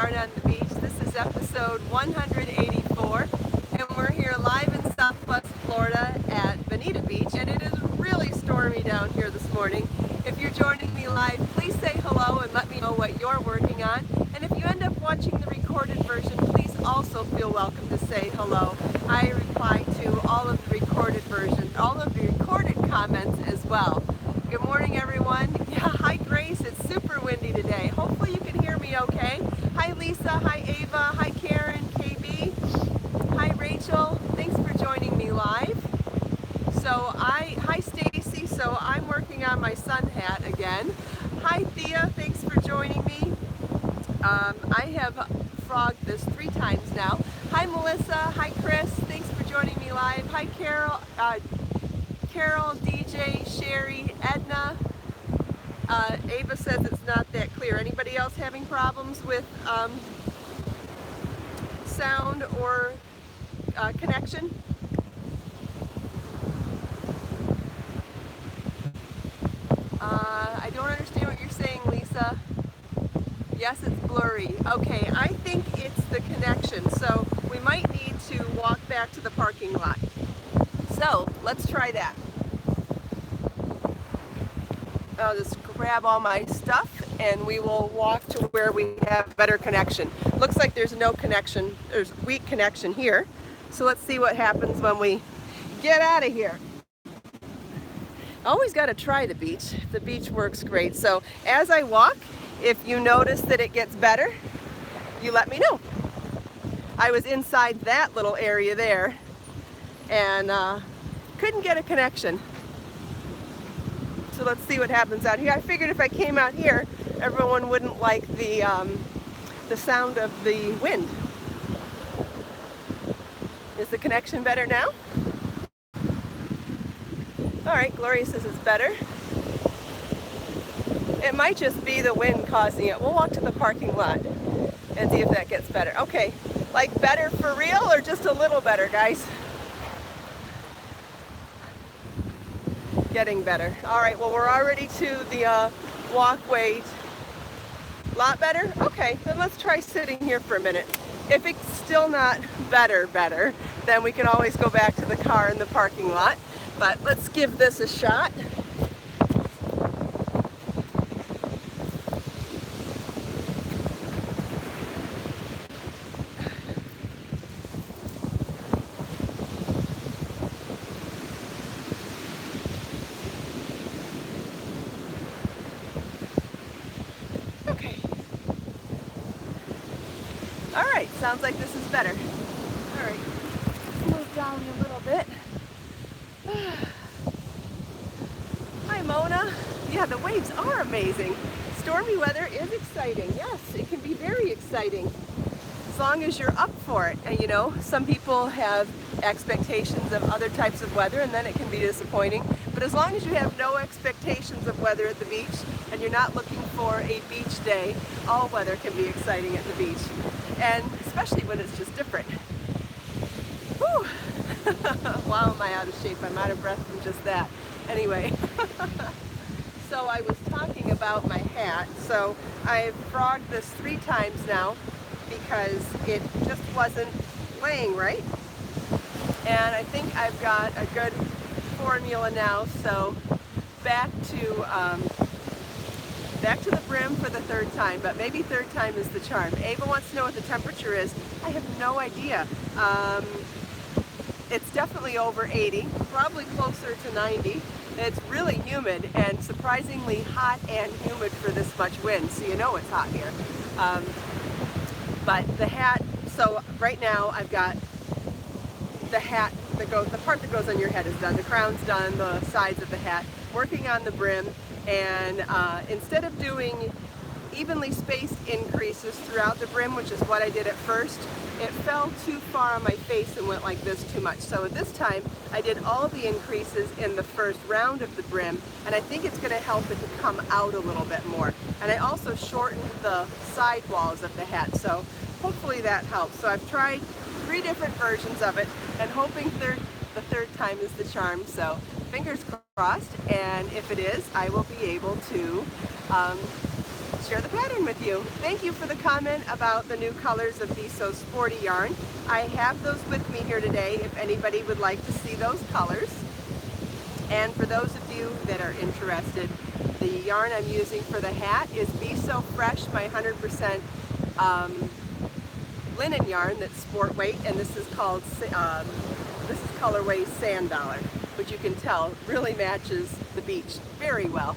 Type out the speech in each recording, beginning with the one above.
Yarn on the Beach. This is episode 184, and we're here live in Southwest Florida at Bonita Beach, and it is really stormy down here this morning. If you're joining me live, please say hello and let me know what you're working on. And if you end up watching the recorded version, please also feel welcome to say hello. I reply to all of the recorded versions, all of the recorded comments as well. Good morning, everyone. Yeah, hi Grace, it's super windy today. Hopefully you can hear me okay. Hi Lisa, hi Ava, hi Karen, KB, hi Rachel. Thanks for joining me live. Hi Stacy, so I'm working on my sun hat again. Hi Thea, thanks for joining me. I have frogged this 3 times now. Hi Melissa, hi Chris, thanks for joining me live. Hi Carol, DJ, Sherry, Edna. Ava says it's not that clear. Anybody else having problems with sound or connection? I don't understand what you're saying, Lisa. Yes, it's blurry. Okay, I think it's the connection, so we might need to walk back to the parking lot. So, let's try that. I'll just grab all my stuff and we will walk to where we have better connection. Looks like there's no connection, there's weak connection here. So let's see what happens when we get out of here. Always got to try the beach. The beach works great. So as I walk, if you notice that it gets better, you let me know. I was inside that little area there and couldn't get a connection. So let's see what happens out here. I figured if I came out here, everyone wouldn't like the sound of the wind. Is the connection better now? All right, Gloria says it's better. It might just be the wind causing it. We'll walk to the parking lot and see if that gets better. Okay, like better for real or just a little better, guys? Getting better. All right, well, we're already to the walkway. Lot better? Okay, then let's try sitting here for a minute. If it's still not better, then we can always go back to the car in the parking lot. But let's give this a shot. Okay. All right, sounds like this is better. All right, move down a little bit. Hi Mona. Yeah, the waves are amazing. Stormy weather is exciting. Yes, it can be very exciting as long as you're up for it. And you know, some people have expectations of other types of weather and then it can be disappointing. But as long as you have no expectations of weather at the beach and you're not looking for a beach day, all weather can be exciting at the beach. And especially when it's just different. Whew. Wow, am I out of shape? I'm out of breath from just that. Anyway, so I was talking about my hat. So I've frogged this 3 times now because it just wasn't laying right. And I think I've got a good formula now. So back to the brim for the 3rd time, but maybe 3rd time is the charm. Ava wants to know what the temperature is. I have no idea. It's definitely over 80, probably closer to 90. It's really humid and surprisingly hot and humid for this much wind, so you know it's hot here. But the hat, so right now I've got the hat that goes, the part that goes on your head is done, the crown's done, the sides of the hat, working on the brim, and instead of doing evenly spaced increases throughout the brim, which is what I did at first, it fell too far on my face and went like this too much. So this time I did all the increases in the first round of the brim, and I think it's going to help it to come out a little bit more. And I also shortened the side walls of the hat, so hopefully that helps. So I've tried 3 different versions of it and hoping the 3rd time is the charm. So fingers crossed, and if it is, I will be able to share the pattern with you. Thank you for the comment about the new colors of Be So Sporty yarn. I have those with me here today if anybody would like to see those colors. And for those of you that are interested, the yarn I'm using for the hat is Be So Fresh, my 100% linen yarn that's sport weight, and this is called colorway Sand Dollar, which you can tell really matches the beach very well.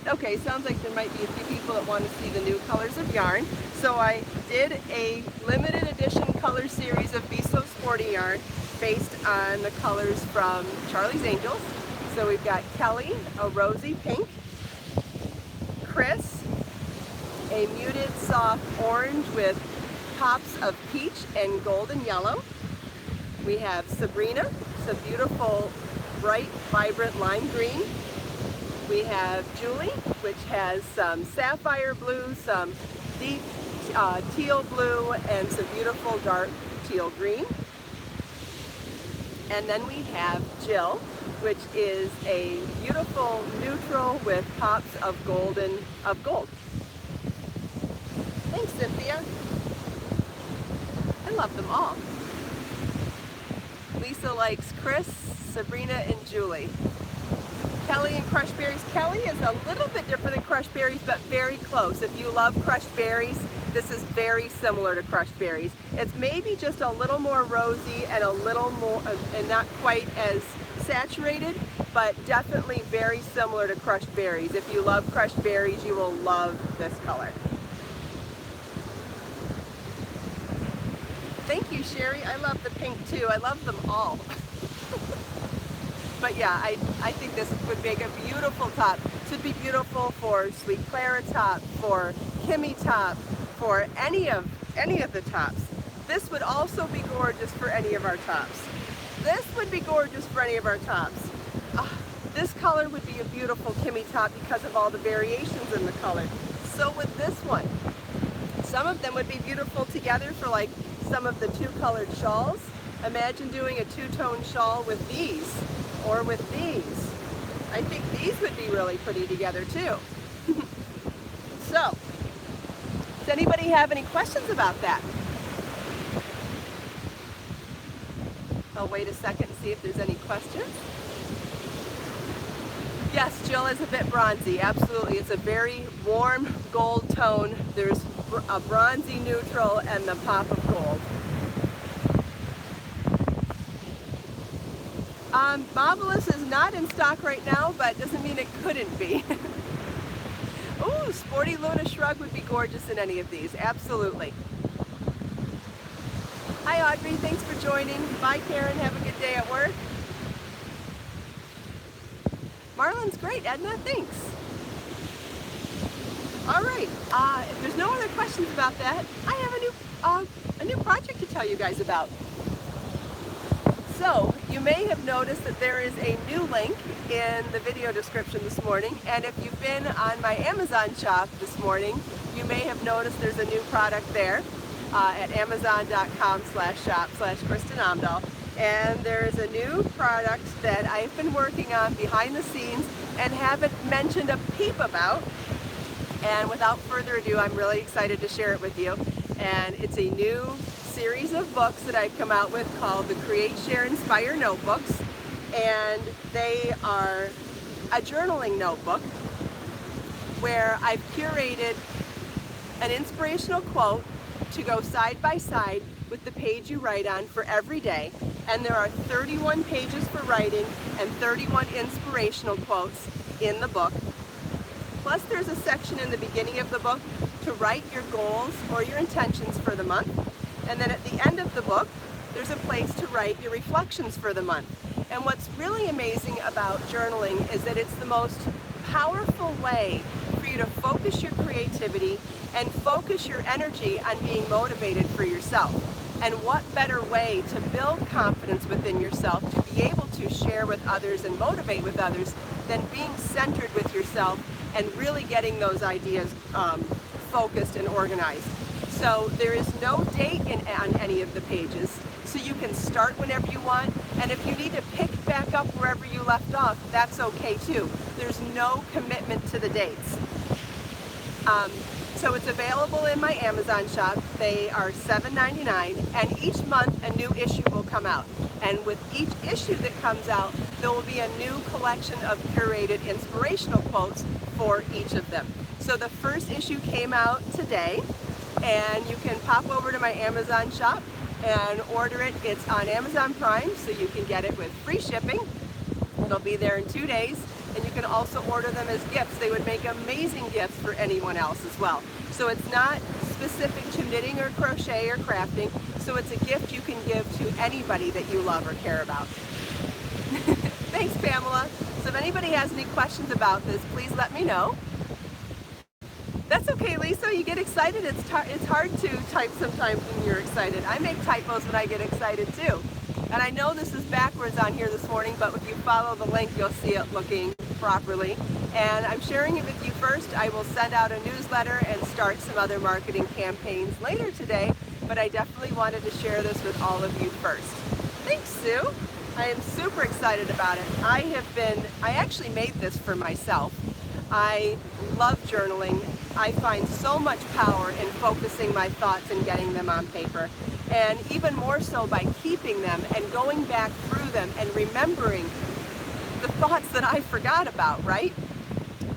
Okay, sounds like there might be a few people that want to see the new colors of yarn. So I did a limited edition color series of Be So Sporty yarn based on the colors from Charlie's Angels. So we've got Kelly, a rosy pink, Chris, a muted soft orange with pops of peach and golden yellow. We have Sabrina, it's a beautiful, bright, vibrant lime green. We have Julie, which has some sapphire blue, some deep teal blue, and some beautiful dark teal green. And then we have Jill, which is a beautiful neutral with pops of gold. Thanks, Cynthia. I love them all. Lisa likes Chris, Sabrina, and Julie. Kelly and crushed berries. Kelly is a little bit different than crushed berries, but very close. If you love crushed berries, this is very similar to crushed berries. It's maybe just a little more rosy and a little more, and not quite as saturated, but definitely very similar to crushed berries. If you love crushed berries, you will love this color. Thank you, Sherry. I love the pink too. I love them all. But yeah, I think this would make a beautiful top. This would be beautiful for Sweet Clara top, for Kimmy top, for any of the tops. This would also be gorgeous for any of our tops. This would be gorgeous for any of our tops. This color would be a beautiful Kimmy top because of all the variations in the color. So with this one, some of them would be beautiful together for like some of the two-colored shawls. Imagine doing a two-tone shawl with these, or with these. I think these would be really pretty together too. So, does anybody have any questions about that? I'll wait a second and see if there's any questions. Yes, Jill is a bit bronzy, absolutely. It's a very warm gold tone. There's a bronzy neutral and the pop of gold. Marvelous is not in stock right now, but doesn't mean it couldn't be. Ooh, Sporty Luna Shrug would be gorgeous in any of these, absolutely. Hi Audrey, thanks for joining. Bye Karen, have a good day at work. Marlon's great, Edna, thanks. All right, if there's no other questions about that, I have a new project to tell you guys about. So, you may have noticed that there is a new link in the video description this morning, and if you've been on my Amazon shop this morning, you may have noticed there's a new product there at amazon.com/shop/Kristin Omdahl. And there's a new product that I've been working on behind the scenes and haven't mentioned a peep about. And without further ado, I'm really excited to share it with you. And it's a new series of books that I've come out with called the Create, Share, Inspire Notebooks. And they are a journaling notebook where I've curated an inspirational quote to go side by side with the page you write on for every day. And there are 31 pages for writing and 31 inspirational quotes in the book. Plus there's a section in the beginning of the book to write your goals or your intentions for the month. And then at the end of the book, there's a place to write your reflections for the month. And what's really amazing about journaling is that it's the most powerful way for you to focus your creativity and focus your energy on being motivated for yourself. And what better way to build confidence within yourself, to be able to share with others and motivate with others, than being centered with yourself and really getting those ideas focused and organized. So there is no date on any of the pages, so you can start whenever you want, and if you need to pick back up wherever you left off, that's okay too. There's no commitment to the dates. So it's available in my Amazon shop. They are $7.99, and each month a new issue will come out. And with each issue that comes out, there will be a new collection of curated inspirational quotes for each of them. So the first issue came out today, and you can pop over to my Amazon shop and order it. It's on Amazon Prime, so you can get it with free shipping. It'll be there in 2 days. And you can also order them as gifts. They would make amazing gifts for anyone else as well. So it's not specific to knitting or crochet or crafting, so it's a gift you can give to anybody that you love or care about. Thanks, Pamela. So if anybody has any questions about this, please let me know. That's okay, Lisa, you get excited. It's hard to type sometimes when you're excited. I make typos when I get excited too. And I know this is backwards on here this morning, but if you follow the link, you'll see it looking properly. And I'm sharing it with you first. I will send out a newsletter and start some other marketing campaigns later today, but I definitely wanted to share this with all of you first. Thanks, Sue. I am super excited about it. I actually made this for myself. I love journaling. I find so much power in focusing my thoughts and getting them on paper. And even more so by keeping them and going back through them and remembering the thoughts that I forgot about, right?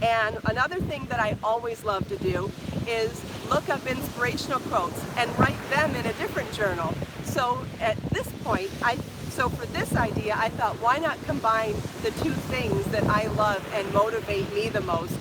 And another thing that I always love to do is look up inspirational quotes and write them in a different journal. So at this point, so for this idea, I thought, why not combine the two things that I love and motivate me the most?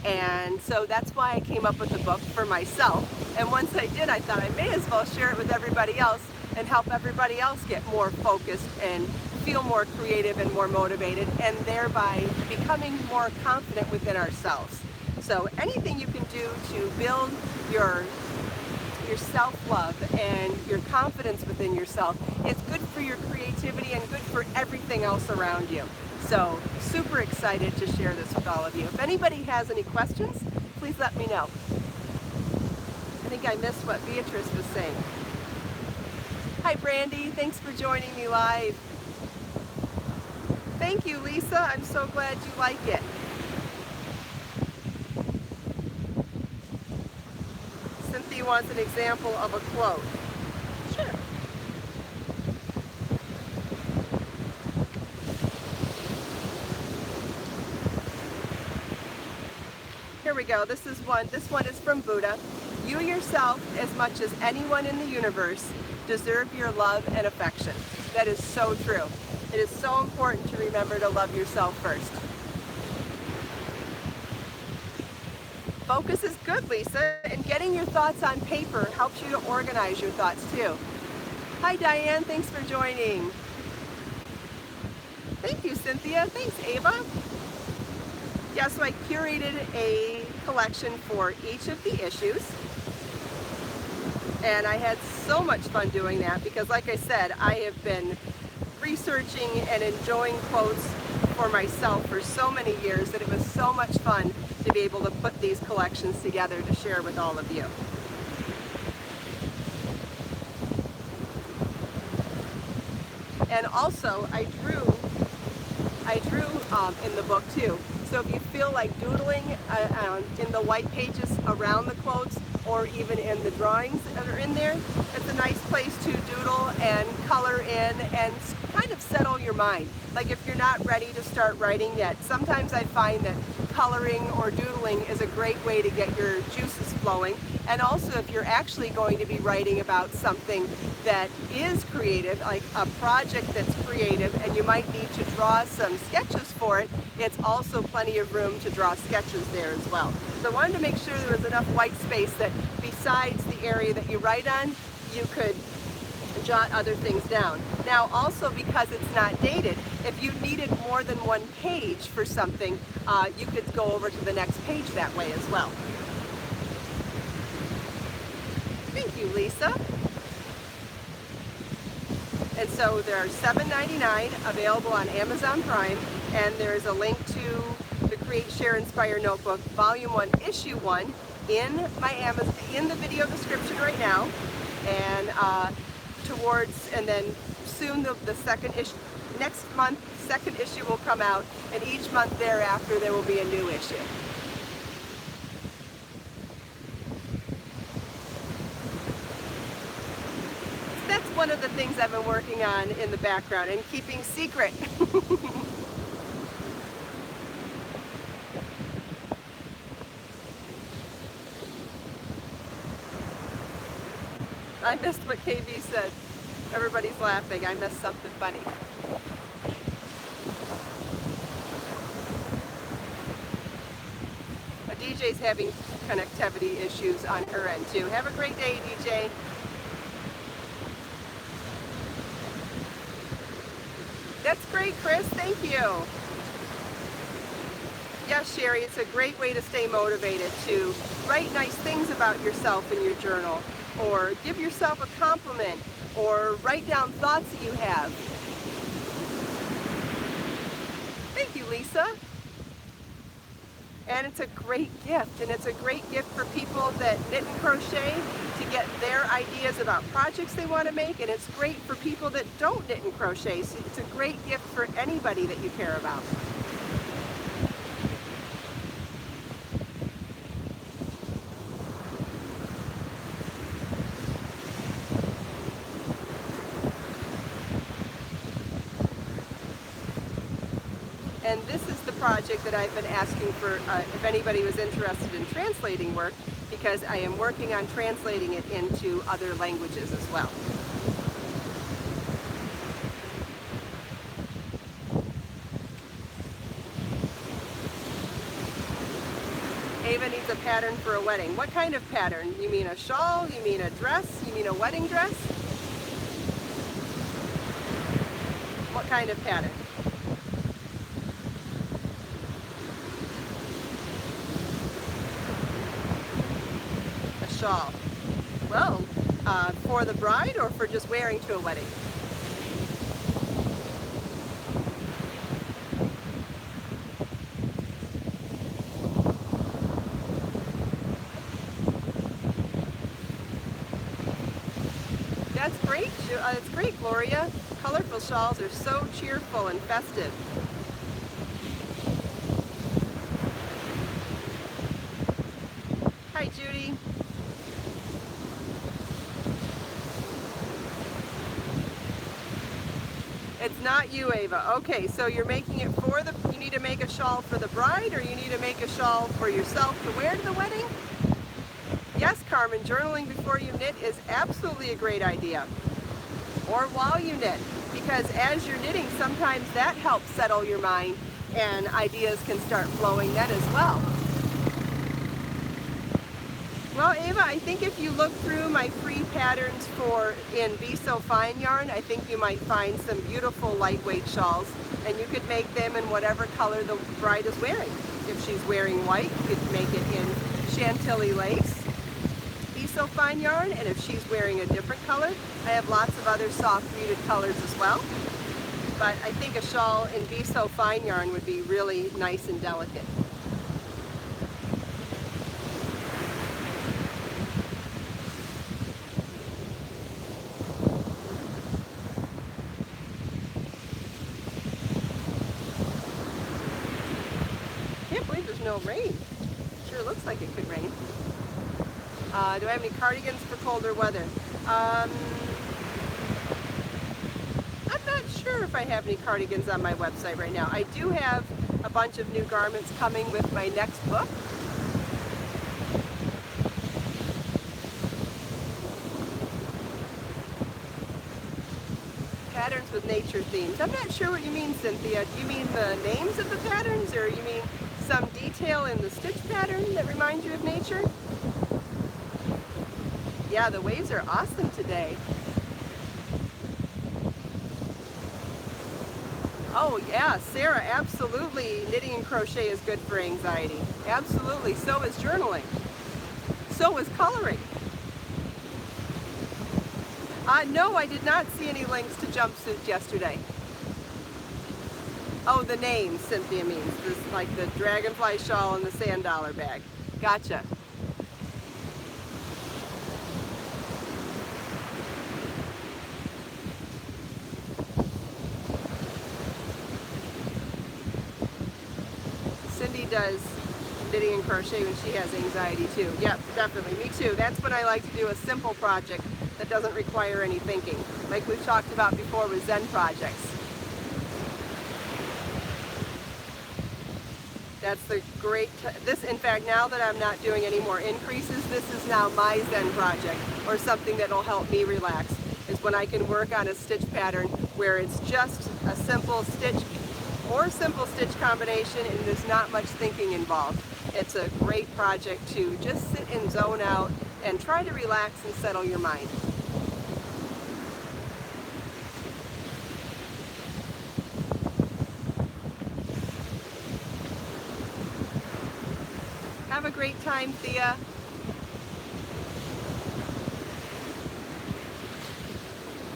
And so that's why I came up with the book for myself. And once I did, I thought I may as well share it with everybody else and help everybody else get more focused and feel more creative and more motivated, and thereby becoming more confident within ourselves. So anything you can do to build your self-love and your confidence within yourself is good for your creativity and good for everything else around you. So super excited to share this with all of you. If anybody has any questions, please let me know. I think I missed what Beatrice was saying. Hi Brandy, thanks for joining me live. Thank you, Lisa. I'm so glad you like it. Cynthia wants an example of a quote. Sure. Here we go. This one is from Buddha. You yourself, as much as anyone in the universe, deserve your love and affection. That is so true. It is so important to remember to love yourself first. Focus is good, Lisa, and getting your thoughts on paper helps you to organize your thoughts too. Hi Diane, thanks for joining. Thank you, Cynthia. Thanks, Ava. Yeah, so I curated a collection for each of the issues. And I had so much fun doing that because, like I said, I have been researching and enjoying quotes for myself for so many years that it was so much fun to be able to put these collections together to share with all of you. And also, I drew in the book too. So if you feel like doodling in the white pages around the quotes, or even in the drawings that are in there, it's a nice place to doodle and color in and kind of settle your mind. Like if you're not ready to start writing yet, sometimes I find that coloring or doodling is a great way to get your juices flowing. And also if you're actually going to be writing about something that is creative, like a project that's creative, and you might need to draw some sketches for it, it's also plenty of room to draw sketches there as well. So I wanted to make sure there was enough white space that besides the area that you write on, you could jot other things down. Now also, because it's not dated, if you needed more than one page for something, you could go over to the next page that way as well. Thank you, Lisa. And so they're $7.99, available on Amazon Prime, and there's a link to the Create, Share, Inspire Notebook, Volume 1, Issue 1 in the video description right now, and and then soon the second issue, next month, second issue will come out, and each month thereafter there will be a new issue. one of the things I've been working on in the background and keeping secret. I missed what KB said. Everybody's laughing. I missed something funny. DJ's having connectivity issues on her end too. Have a great day, DJ. That's great, Chris. Thank you. Yes, Sherry, it's a great way to stay motivated to write nice things about yourself in your journal, or give yourself a compliment, or write down thoughts that you have. Thank you, Lisa. And it's a great gift, and it's a great gift for people that knit and crochet to get their ideas about projects they want to make, and it's great for people that don't knit and crochet, so it's a great gift for anybody that you care about. And this is the project that I've been asking for if anybody was interested in translating work, because I am working on translating it into other languages as well. Ava needs a pattern for a wedding. What kind of pattern? You mean a shawl? You mean a dress? You mean a wedding dress? What kind of pattern? Shawl. Well, for the bride or for just wearing to a wedding? That's great. It's great, Gloria. Colorful shawls are so cheerful and festive. Hi, Judy. It's not you, Ava. Okay, so you're making it for the, you need to make a shawl for the bride, or you need to make a shawl for yourself to wear to the wedding? Yes, Carmen, journaling before you knit is absolutely a great idea. Or while you knit, because as you're knitting, sometimes that helps settle your mind and ideas can start flowing then as well. Well, Ava, I think if you look through my free patterns in Be So Fine yarn, I think you might find some beautiful lightweight shawls, and you could make them in whatever color the bride is wearing. If she's wearing white, you could make it in Chantilly lace, Be So Fine yarn, and if she's wearing a different color, I have lots of other soft muted colors as well. But I think a shawl in Be So Fine yarn would be really nice and delicate. No rain. Sure looks like it could rain. Do I have any cardigans for colder weather? I'm not sure if I have any cardigans on my website right now. I do have a bunch of new garments coming with my next book. Patterns with nature themes. I'm not sure what you mean, Cynthia. Do you mean the names of the patterns, or you mean some detail in the stitch pattern that reminds you of nature? Yeah, the waves are awesome today. Oh yeah, Sarah, absolutely. Knitting and crochet is good for anxiety. Absolutely. So is journaling. So is coloring. No, I did not see any links to jumpsuits yesterday. Oh, the names, Cynthia means. This, like the dragonfly shawl and the sand dollar bag. Gotcha. Cindy does knitting and crochet when she has anxiety too. Yep, definitely. Me too. That's when I like to do a simple project that doesn't require any thinking, like we've talked about before with Zen projects. That's the great, this, in fact, now that I'm not doing any more increases, this is now my Zen project, or something that will help me relax, is when I can work on a stitch pattern where it's just a simple stitch or simple stitch combination and there's not much thinking involved. It's a great project to just sit and zone out and try to relax and settle your mind. Have a great time, Thea.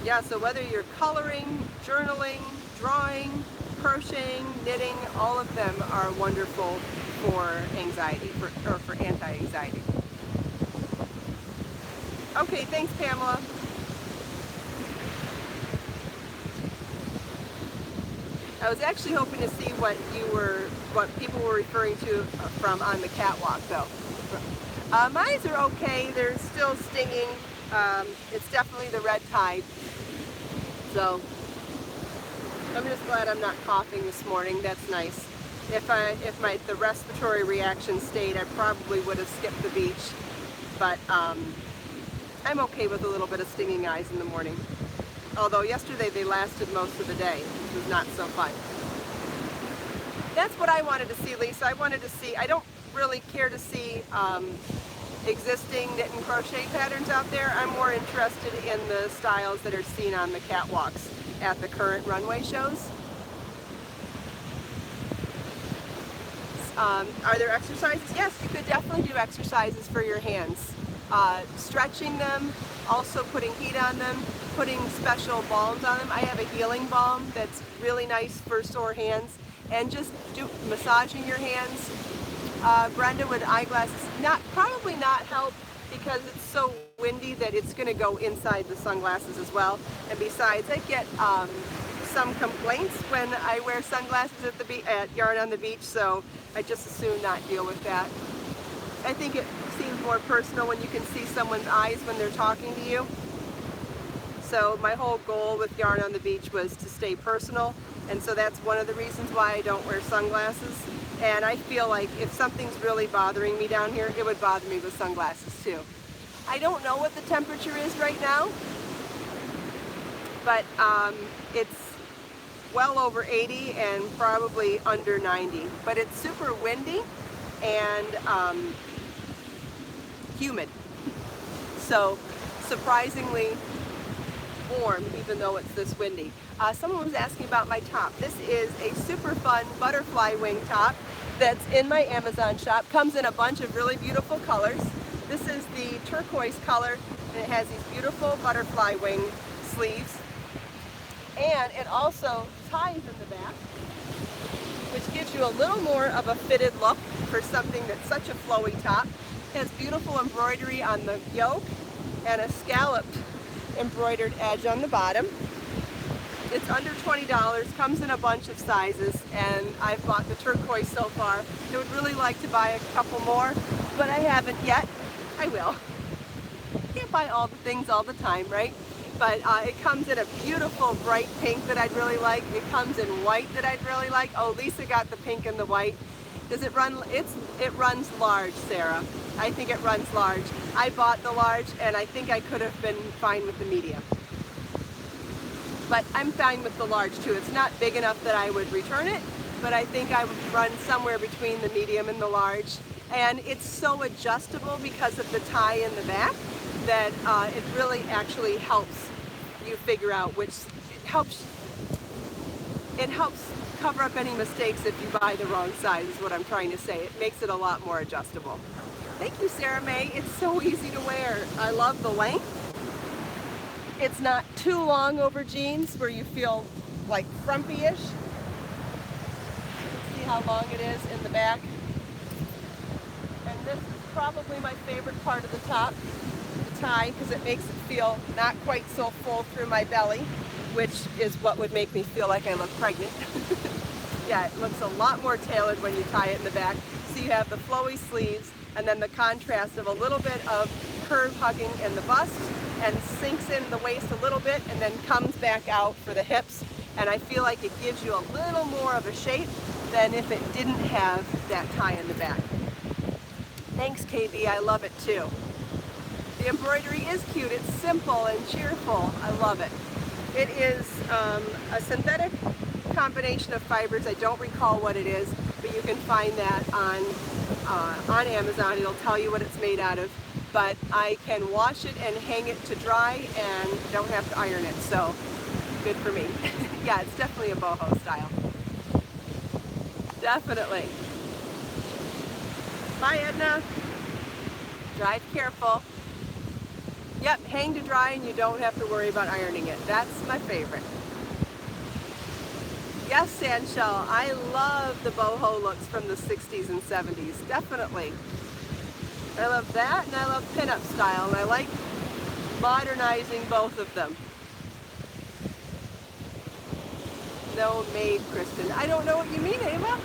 Yeah, so whether you're coloring, journaling, drawing, crocheting, knitting, all of them are wonderful for anxiety, or for anti-anxiety. Okay, thanks, Pamela. I was actually hoping to see what people were referring to from on the catwalk, though. Mine are okay. They're still stinging. It's definitely the red tide. So I'm just glad I'm not coughing this morning. That's nice. If the respiratory reaction stayed, I probably would have skipped the beach. But I'm okay with a little bit of stinging eyes in the morning. Although yesterday they lasted most of the day, which was not so fun. That's what I wanted to see, Lisa. I wanted to see, I don't really care to see existing knit and crochet patterns out there. I'm more interested in the styles that are seen on the catwalks at the current runway shows. Are there exercises? Yes, you could definitely do exercises for your hands. Stretching them, also putting heat on them, putting special balms on them. I have a healing balm that's really nice for sore hands, and just massaging your hands. Brenda with eyeglasses, probably not help because it's so windy that it's going to go inside the sunglasses as well. And besides, I get some complaints when I wear sunglasses at Yarn on the Beach, so I just as soon not deal with that. I think it seems more personal when you can see someone's eyes when they're talking to you. So my whole goal with Yarn on the Beach was to stay personal, and so that's one of the reasons why I don't wear sunglasses. And I feel like if something's really bothering me down here, it would bother me with sunglasses too. I don't know what the temperature is right now, but it's well over 80 and probably under 90. But it's super windy and humid. So surprisingly warm, even though it's this windy. Someone was asking about my top. This is a super fun butterfly wing top that's in my Amazon shop. Comes in a bunch of really beautiful colors. This is the turquoise color, and it has these beautiful butterfly wing sleeves. And it also ties in the back, which gives you a little more of a fitted look for something that's such a flowy top. It has beautiful embroidery on the yoke and a scalloped embroidered edge on the bottom. It's under $20, comes in a bunch of sizes, and I've bought the turquoise so far. I would really like to buy a couple more, but I haven't yet. I will. Can't buy all the things all the time, right? But it comes in a beautiful bright pink that I'd really like. It comes in white that I'd really like. Oh, Lisa got the pink and the white. Does it run? It runs large, Sarah. I think it runs large. I bought the large, and I think I could have been fine with the medium. But I'm fine with the large too. It's not big enough that I would return it, but I think I would run somewhere between the medium and the large. And it's so adjustable because of the tie in the back that it really actually helps you figure out which, it helps cover up any mistakes if you buy the wrong size, is what I'm trying to say. It makes it a lot more adjustable. Thank you, Sarah May. It's so easy to wear. I love the length. It's not too long over jeans where you feel like frumpy-ish. See how long it is in the back. And this is probably my favorite part of the top, the tie, because it makes it feel not quite so full through my belly, which is what would make me feel like I look pregnant. Yeah, it looks a lot more tailored when you tie it in the back. So you have the flowy sleeves and then the contrast of a little bit of curve hugging in the bust and sinks in the waist a little bit and then comes back out for the hips. And I feel like it gives you a little more of a shape than if it didn't have that tie in the back. Thanks, KB, I love it too. The embroidery is cute, it's simple and cheerful, I love it. It is a synthetic combination of fibers, I don't recall what it is, but you can find that on Amazon, it'll tell you what it's made out of. But I can wash it and hang it to dry and don't have to iron it, so good for me. Yeah, it's definitely a boho style. Definitely. Bye, Edna. Drive careful. Yep, hang to dry and you don't have to worry about ironing it. That's my favorite. Yes, Sandshell, I love the boho looks from the 60s and 70s, definitely. I love that and I love pinup style, and I like modernizing both of them. No maid, Kristen. I don't know what you mean, Ava.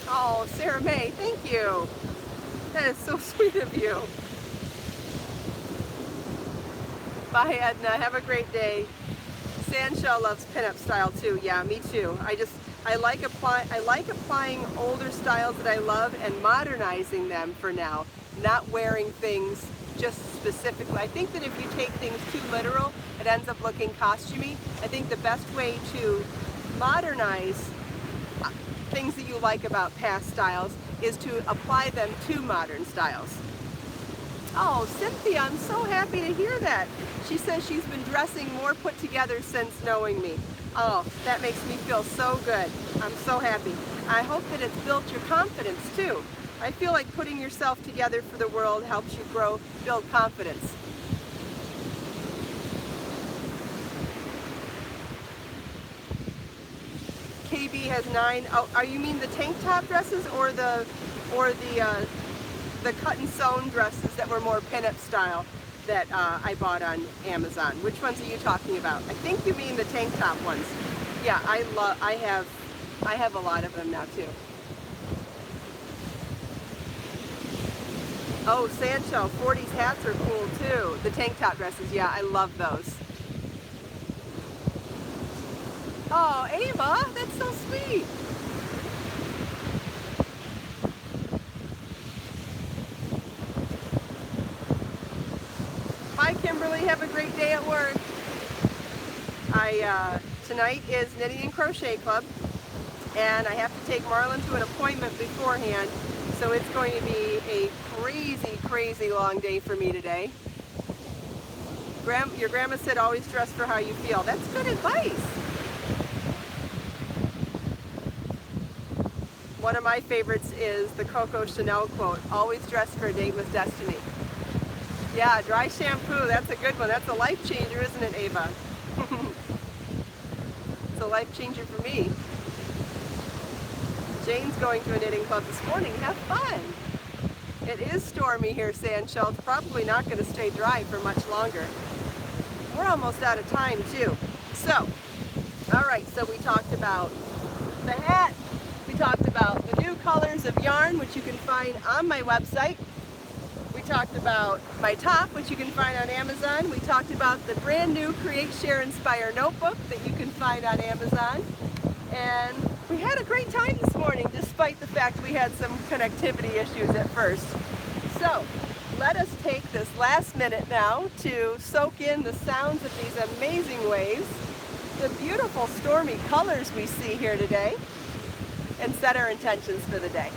Oh, Sarah May, thank you. That is so sweet of you. Bye, Edna. Have a great day. Sandshell loves pinup style too. Yeah, me too. I like applying older styles that I love and modernizing them for now, not wearing things just specifically. I think that if you take things too literal, it ends up looking costumey. I think the best way to modernize things that you like about past styles is to apply them to modern styles. Oh, Cynthia, I'm so happy to hear that. She says she's been dressing more put together since knowing me. Oh, that makes me feel so good. I'm so happy. I hope that it's built your confidence too. I feel like putting yourself together for the world helps you build confidence. KB has 9. Oh, you mean the tank top dresses or the cut and sewn dresses that were more pinup style that I bought on Amazon? Which ones are you talking about? I think you mean the tank top ones. Yeah, I have a lot of them now too. Oh, Sancho, 40s hats are cool too. The tank top dresses, yeah, I love those. Oh, Ava, that's so sweet. Bye, Kimberly. Have a great day at work. Tonight is Knitting and Crochet Club, and I have to take Marlon to an appointment beforehand, so it's going to be a crazy, crazy long day for me today. Your grandma said always dress for how you feel. That's good advice. One of my favorites is the Coco Chanel quote, always dress for a date with destiny. Yeah, dry shampoo, that's a good one. That's a life changer, isn't it, Ava? It's a life changer for me. Jane's going to a knitting club this morning. Have fun. It is stormy here, Sandshell. It's probably not going to stay dry for much longer. We're almost out of time, too. So, all right, so we talked about the hat. We talked about the new colors of yarn, which you can find on my website. We talked about my top, which you can find on Amazon. We talked about the brand new Create, Share, Inspire notebook that you can find on Amazon. And we had a great time this morning, despite the fact we had some connectivity issues at first. So let us take this last minute now to soak in the sounds of these amazing waves, the beautiful stormy colors we see here today, and set our intentions for the day.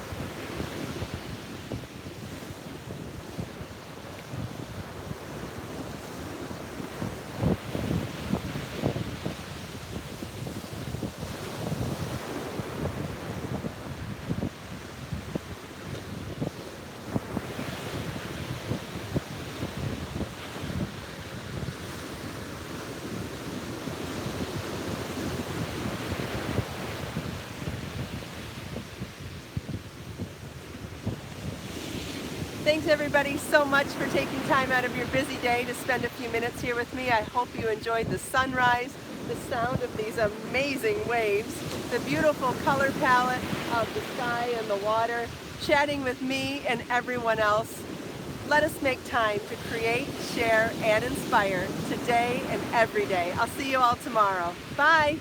Thanks everybody so much for taking time out of your busy day to spend a few minutes here with me. I hope you enjoyed the sunrise, the sound of these amazing waves, the beautiful color palette of the sky and the water, chatting with me and everyone else. Let us make time to create, share, and inspire today and every day. I'll see you all tomorrow. Bye.